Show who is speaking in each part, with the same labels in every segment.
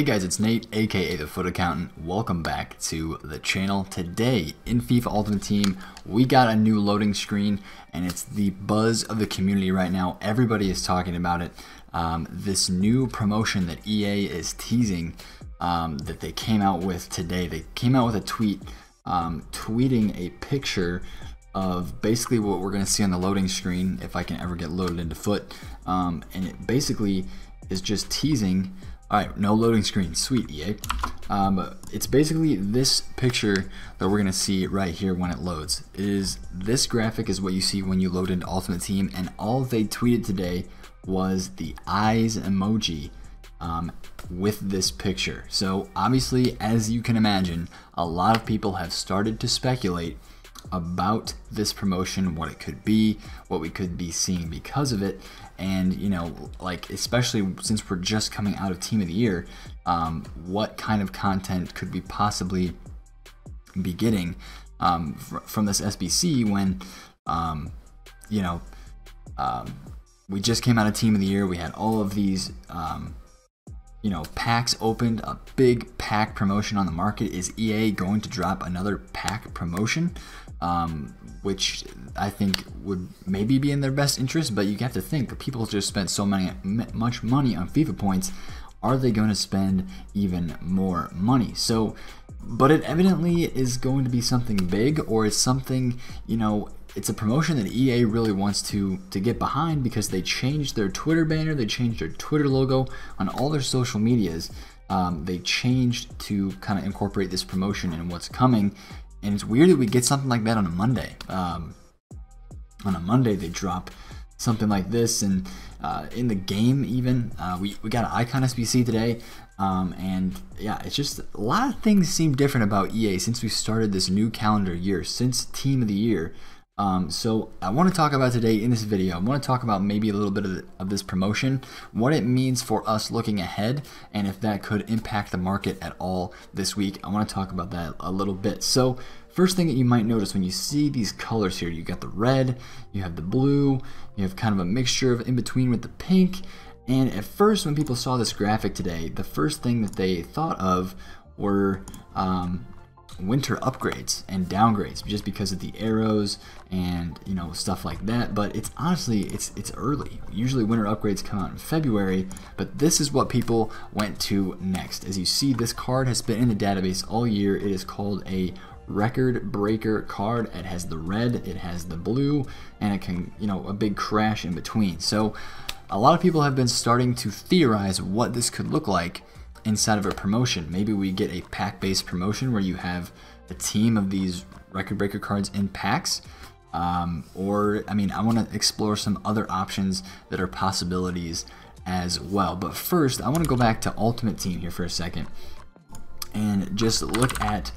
Speaker 1: Hey guys, it's Nate, aka TheFutAccountant. Welcome back to the channel. Today in FIFA Ultimate Team, we got a new loading screen, and it's the buzz of the community right now. Everybody is talking about it. This new promotion that EA is teasing, that they came out with today. They came out with a tweet, tweeting a picture of basically what we're going to see on the loading screen if I can ever get loaded into Foot, and it basically is just teasing. Alright, no loading screen, sweet EA. It's basically this picture that we're gonna see right here when it loads. This graphic is what you see when you load into Ultimate Team, and all they tweeted today was the eyes emoji with this picture. So obviously, as you can imagine, a lot of people have started to speculate about this promotion, what it could be, what we could be seeing because of it. And you know, like, especially since we're just coming out of Team of the Year, what kind of content could we possibly be getting from this SBC when we just came out of Team of the Year. We had all of these packs opened, a big pack promotion on the market. Is EA going to drop another pack promotion, which I think would maybe be in their best interest? But you have to think, the people just spent so much money on FIFA points. Are they going to spend even more money? So, but it evidently is going to be something big, or it's something, it's a promotion that EA really wants to get behind, because they changed their Twitter banner, they changed their Twitter logo on all their social medias. They changed to kind of incorporate this promotion and what's coming. And it's weird that we get something like that on a Monday. On a Monday they drop something like this, and in the game even, we got an icon SBC today. And yeah, it's just a lot of things seem different about EA since we started this new calendar year, since Team of the Year. So I want to talk about today in this video, I want to talk about maybe a little bit of this promotion, what it means for us looking ahead, and if that could impact the market at all this week. I want to talk about that a little bit. So first thing that you might notice when you see these colors here, you got the red, you have the blue, you have kind of a mixture of in between with the pink. And at first, when people saw this graphic today, the first thing that they thought of were winter upgrades and downgrades, just because of the arrows and stuff like that. But it's honestly, it's early. Usually winter upgrades come out in February, but this is what people went to next. As you see, this card has been in the database all year. It is called a record breaker card. It has the red, it has the blue, and it can, a big crash in between. So a lot of people have been starting to theorize what this could look like inside of a promotion. Maybe we get a pack-based promotion where you have a team of these record breaker cards in packs, or I want to explore some other options that are possibilities as well. But first, I want to go back to Ultimate Team here for a second and just look at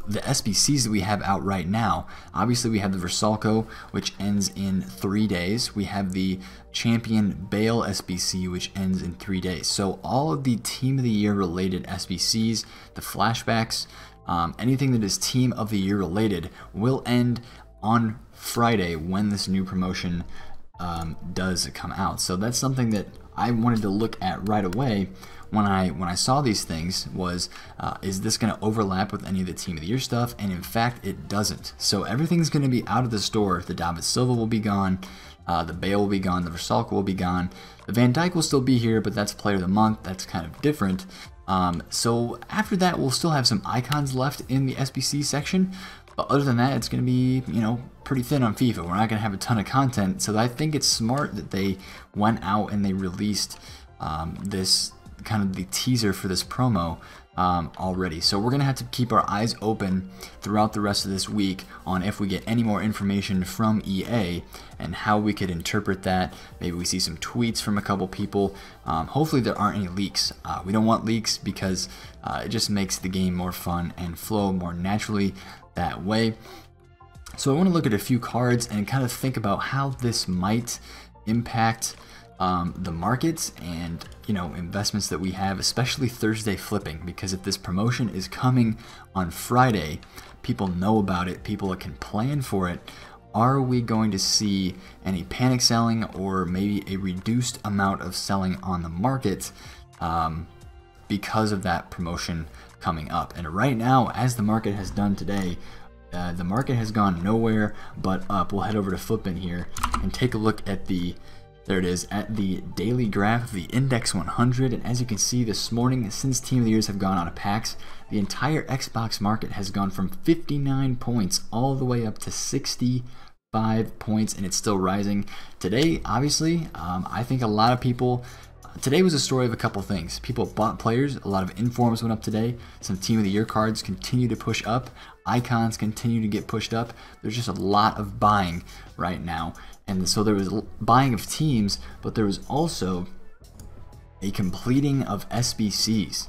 Speaker 1: the SBCs that we have out right now. Obviously, we have the Versalco, which ends in 3 days. We have the Champion Bale SBC, which ends in 3 days. So all of the Team of the Year related SBCs, the flashbacks, anything that is Team of the Year related will end on Friday when this new promotion does come out. So that's something that I wanted to look at right away when I saw these things. Was is this going to overlap with any of the Team of the Year stuff? And in fact, it doesn't. So everything's going to be out of the store. The David Silva will be gone, the Bale will be gone, the Versalco will be gone, the Van Dijk will still be here, but that's Player of the Month. That's kind of different. So after that, we'll still have some icons left in the SBC section, but other than that, it's going to be, pretty thin on FIFA. We're not going to have a ton of content. So I think it's smart that they went out and they released this kind of the teaser for this promo already. So we're going to have to keep our eyes open throughout the rest of this week on if we get any more information from EA and how we could interpret that. Maybe we see some tweets from a couple people. Hopefully there aren't any leaks. We don't want leaks, because it just makes the game more fun and flow more naturally that way. So I want to look at a few cards and kind of think about how this might impact the markets and investments that we have, especially Thursday flipping, because if this promotion is coming on Friday, people know about it, people can plan for it. Are we going to see any panic selling, or maybe a reduced amount of selling on the market because of that promotion coming up. And right now, as the market has done today, the market has gone nowhere but up. We'll head over to Flippin here and take a look at the, there it is, at the daily graph of the Index 100. And as you can see this morning, since Team of the Years have gone out of packs, the entire Xbox market has gone from 59 points all the way up to 65 points, and it's still rising. Today, obviously, I think a lot of people, today was a story of a couple things. People bought players, a lot of informs went up today, some Team of the Year cards continue to push up, icons continue to get pushed up. There's just a lot of buying right now. And so there was buying of teams, but there was also a completing of SBCs.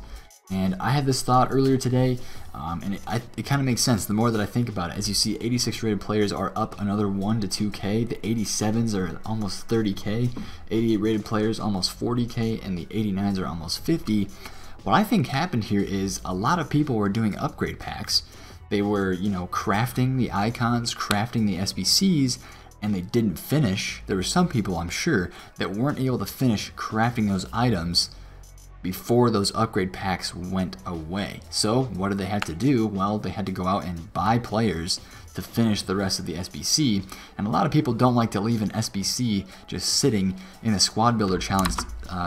Speaker 1: And I had this thought earlier today, and it kind of makes sense the more that I think about it. As you see, 86 rated players are up another 1 to 2K. The 87s are almost 30K. 88 rated players almost 40K, and the 89s are almost 50. What I think happened here is a lot of people were doing upgrade packs. They were, you know, crafting the icons, crafting the SBCs, and they didn't finish. There were some people, I'm sure, that weren't able to finish crafting those items before those upgrade packs went away. So what did they have to do? Well, they had to go out and buy players to finish the rest of the SBC, and a lot of people don't like to leave an SBC just sitting in the squad builder challenge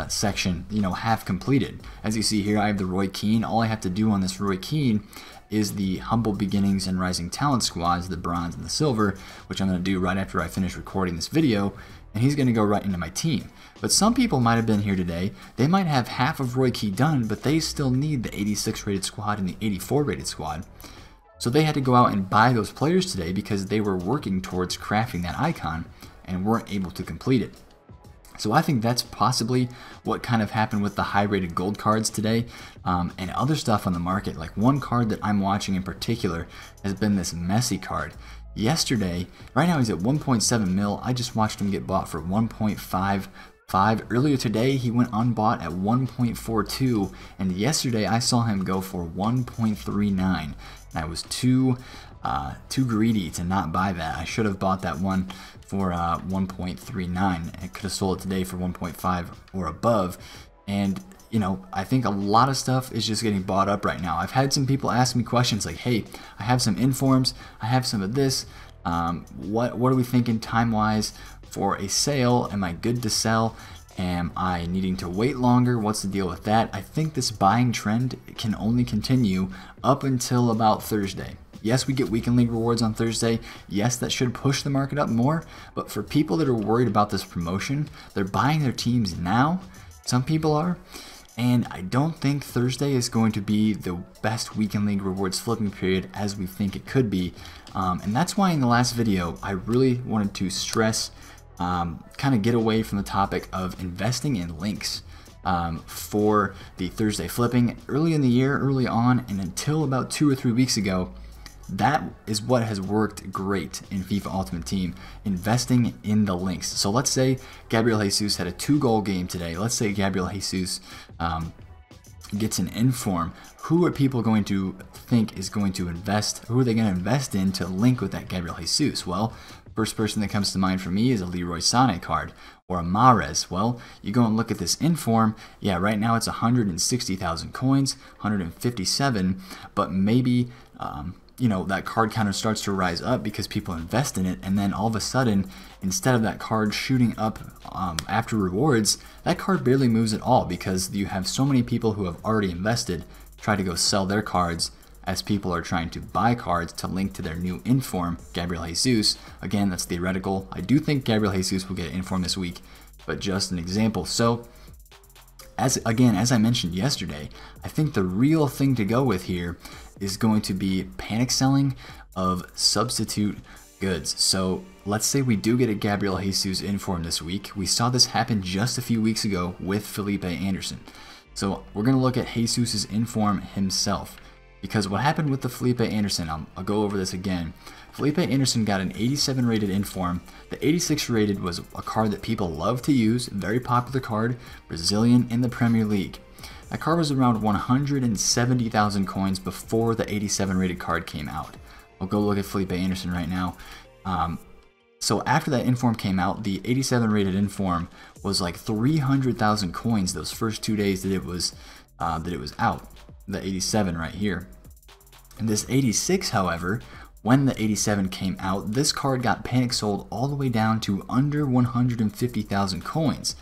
Speaker 1: section, you know, half completed. As you see here, I have the Roy Keane. All I have to do on this Roy Keane is the Humble Beginnings and Rising Talent squads, the bronze and the silver, which I'm going to do right after I finish recording this video, and he's going to go right into my team. But some people might have been here today, they might have half of Roy Key done, but they still need the 86 rated squad and the 84 rated squad. So they had to go out and buy those players today because they were working towards crafting that icon and weren't able to complete it. So I think that's possibly what kind of happened with the high rated gold cards today, and other stuff on the market. Like one card that I'm watching in particular has been this Messi card. Yesterday, right now he's at 1.7 mil. I just watched him get bought for 1.55. Earlier today he went unbought at 1.42, and yesterday I saw him go for 1.39, and I was too greedy to not buy that. I should have bought that one for 1.39. I could have sold it today for 1.5 or above. And you know, I think a lot of stuff is just getting bought up right now. I've had some people ask me questions like, hey, I have some informs, I have some of this, what are we thinking time wise for a sale? Am I good to sell? Am I needing to wait longer? What's the deal with that? I think this buying trend can only continue up until about Thursday. Yes, we get weekend league rewards on Thursday. Yes, that should push the market up more. But for people that are worried about this promotion, they're buying their teams now. Some people are. And I don't think Thursday is going to be the best weekend league rewards flipping period as we think it could be. And that's why in the last video, I really wanted to stress, kind of get away from the topic of investing in links for the Thursday flipping. Early in the year, early on, and until about 2 or 3 weeks ago, that is what has worked great in FIFA Ultimate Team, investing in the links. So let's say Gabriel Jesus had a 2-goal game today. Let's say Gabriel Jesus gets an inform. Who are people going to think is going to invest? Who are they going to invest in to link with that Gabriel Jesus? Well, first person that comes to mind for me is a Leroy Sané card or a Mahrez. Well, you go and look at this inform. Yeah, right now it's 160,000 coins, 157, but maybe you know, that card counter starts to rise up because people invest in it, and then all of a sudden, instead of that card shooting up after rewards, that card barely moves at all because you have so many people who have already invested try to go sell their cards as people are trying to buy cards to link to their new inform, Gabriel Jesus. Again, that's theoretical. I do think Gabriel Jesus will get an inform this week, but just an example. So as I mentioned yesterday, I think the real thing to go with here is going to be panic selling of substitute goods. So let's say we do get a Gabriel Jesus inform this week. We saw this happen just a few weeks ago with Felipe Anderson. So we're going to look at Jesus's inform himself, because what happened with the Felipe Anderson, I'll go over this again. Felipe Anderson got an 87 rated inform. The 86 rated was a card that people love to use, very popular card, Brazilian in the Premier League. That card was around 170,000 coins before the 87 rated card came out. We'll go look at Felipe Anderson right now. So after that inform came out, the 87 rated inform was like 300,000 coins those first 2 days that it was that it was out, the 87 right here. And this 86, however, when the 87 came out, this card got panic sold all the way down to under 150,000 coins.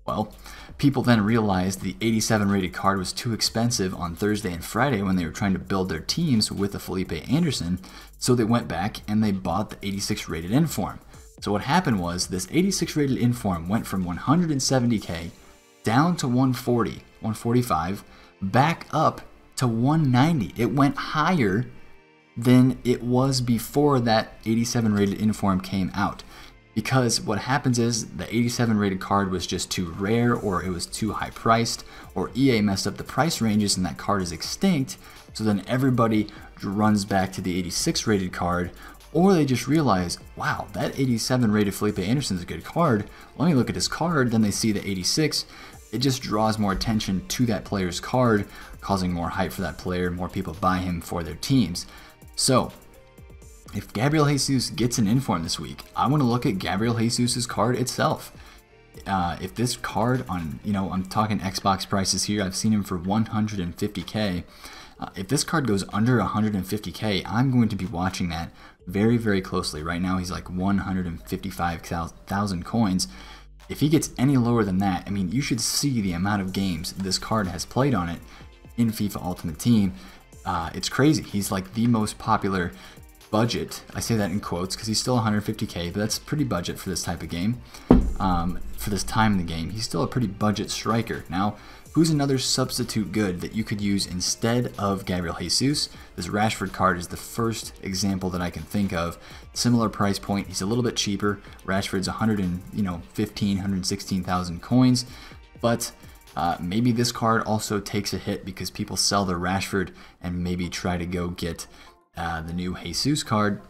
Speaker 1: Well, people then realized the 87 rated card was too expensive on Thursday and Friday when they were trying to build their teams with the Felipe Anderson, so they went back and they bought the 86 rated inform. So what happened was this 86 rated inform went from 170k down to 140, 145, back up to 190. It went higher than it was before that 87 rated inform came out. Because what happens is the 87 rated card was just too rare, or it was too high priced, or EA messed up the price ranges and that card is extinct. So then everybody runs back to the 86 rated card, or they just realize, wow, that 87 rated Felipe Anderson is a good card. Let me look at his card. Then they see the 86. It just draws more attention to that player's card, causing more hype for that player. More people buy him for their teams. So if Gabriel Jesus gets an inform this week, I want to look at Gabriel Jesus's card itself. If this card on, I'm talking Xbox prices here, I've seen him for 150k. If this card goes under 150k, I'm going to be watching that very, very closely. Right now, he's like 155,000 coins. If he gets any lower than that, I mean, you should see the amount of games this card has played on it in FIFA Ultimate Team. It's crazy. He's like the most popular budget. I say that in quotes because he's still 150k, but that's pretty budget for this type of game. For this time in the game, he's still a pretty budget striker. Now, who's another substitute good that you could use instead of Gabriel Jesus? This Rashford card is the first example that I can think of. Similar price point. He's a little bit cheaper. Rashford's 116,000 coins, but maybe this card also takes a hit because people sell their Rashford and maybe try to go get the new Jesus card.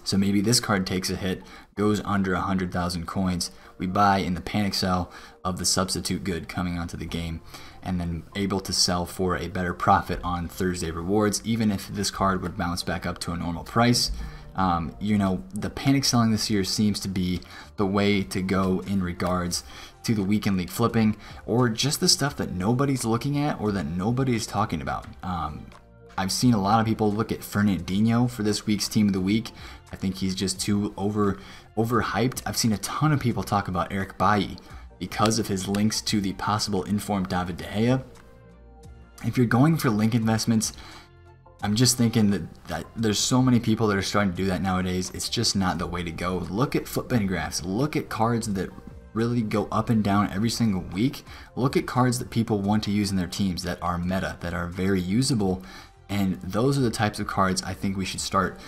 Speaker 1: So maybe this card takes a hit, goes under 100,000 coins. We buy in the panic sell of the substitute good coming onto the game, and then able to sell for a better profit on Thursday rewards, even if this card would bounce back up to a normal price. The panic selling this year seems to be the way to go in regards to the weekend league flipping, or just the stuff that nobody's looking at or that nobody's talking about. I've seen a lot of people look at Fernandinho for this week's team of the week. I think he's just too overhyped. I've seen a ton of people talk about Eric Bailly because of his links to the possible informed David De Gea. If you're going for link investments, I'm just thinking that there's so many people that are starting to do that nowadays. It's just not the way to go. Look at footbin graphs. Look at cards that really go up and down every single week. Look at cards that people want to use in their teams that are meta, that are very usable. And those are the types of cards I think we should start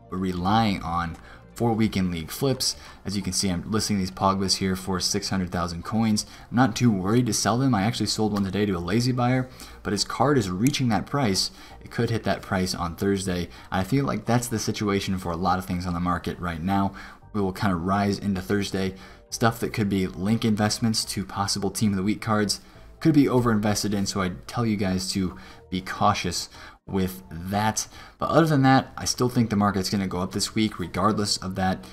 Speaker 1: relying on for weekend league flips. As you can see, I'm listing these Pogbas here for 600,000 coins. I'm not too worried to sell them. I actually sold one today to a lazy buyer, but his card is reaching that price. It could hit that price on Thursday. I feel like that's the situation for a lot of things on the market right now. We will kind of rise into Thursday. Stuff that could be link investments to possible team of the week cards could be over invested in, so I tell you guys to be cautious with that. But other than that, I still think the market's going to go up this week regardless of that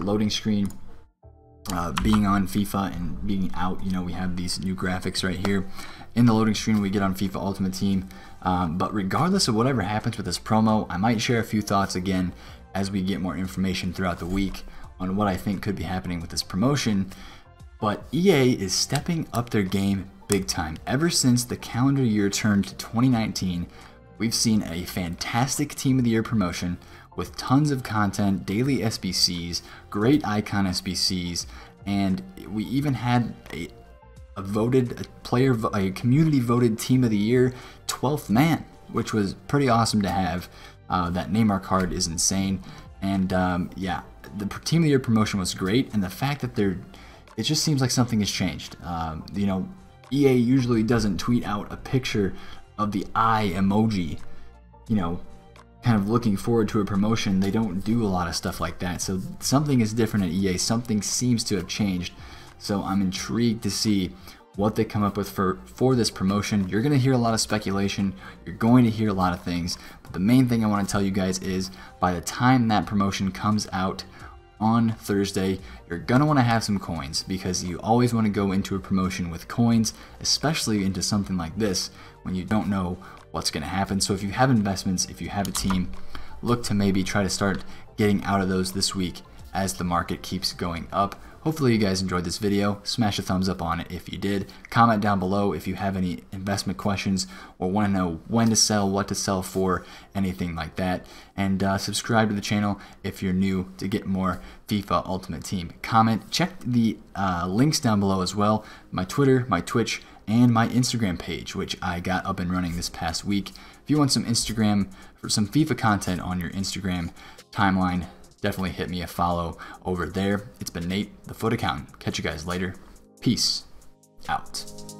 Speaker 1: loading screen being on FIFA and being out. We have these new graphics right here in the loading screen we get on FIFA Ultimate Team. But regardless of whatever happens with this promo, I might share a few thoughts again as we get more information throughout the week on what I think could be happening with this promotion. But EA is stepping up their game big time. Ever since the calendar year turned to 2019, we've seen a fantastic Team of the Year promotion with tons of content, daily SBCs, great icon SBCs, and we even had a community voted Team of the Year 12th man, which was pretty awesome to have. That Neymar card is insane, and yeah, the Team of the Year promotion was great, and the fact that it just seems like something has changed. EA usually doesn't tweet out a picture of the eye emoji, kind of looking forward to a promotion. They don't do a lot of stuff like that. So something is different at EA. Something seems to have changed. So I'm intrigued to see what they come up with for this promotion. You're going to hear a lot of speculation. You're going to hear a lot of things. But the main thing I want to tell you guys is by the time that promotion comes out on Thursday, you're gonna want to have some coins, because you always want to go into a promotion with coins, especially into something like this when you don't know what's gonna happen. So if you have investments, if you have a team, look to maybe try to start getting out of those this week as the market keeps going up. Hopefully you guys enjoyed this video. Smash a thumbs up on it if you did. Comment down below if you have any investment questions or want to know when to sell, what to sell for, anything like that. And subscribe to the channel if you're new to get more FIFA Ultimate Team. Comment, check the links down below as well. My Twitter, my Twitch, and my Instagram page, which I got up and running this past week. If you want some FIFA content on your Instagram timeline, definitely hit me a follow over there. It's been Nate, the Foot Accountant. Catch you guys later. Peace out.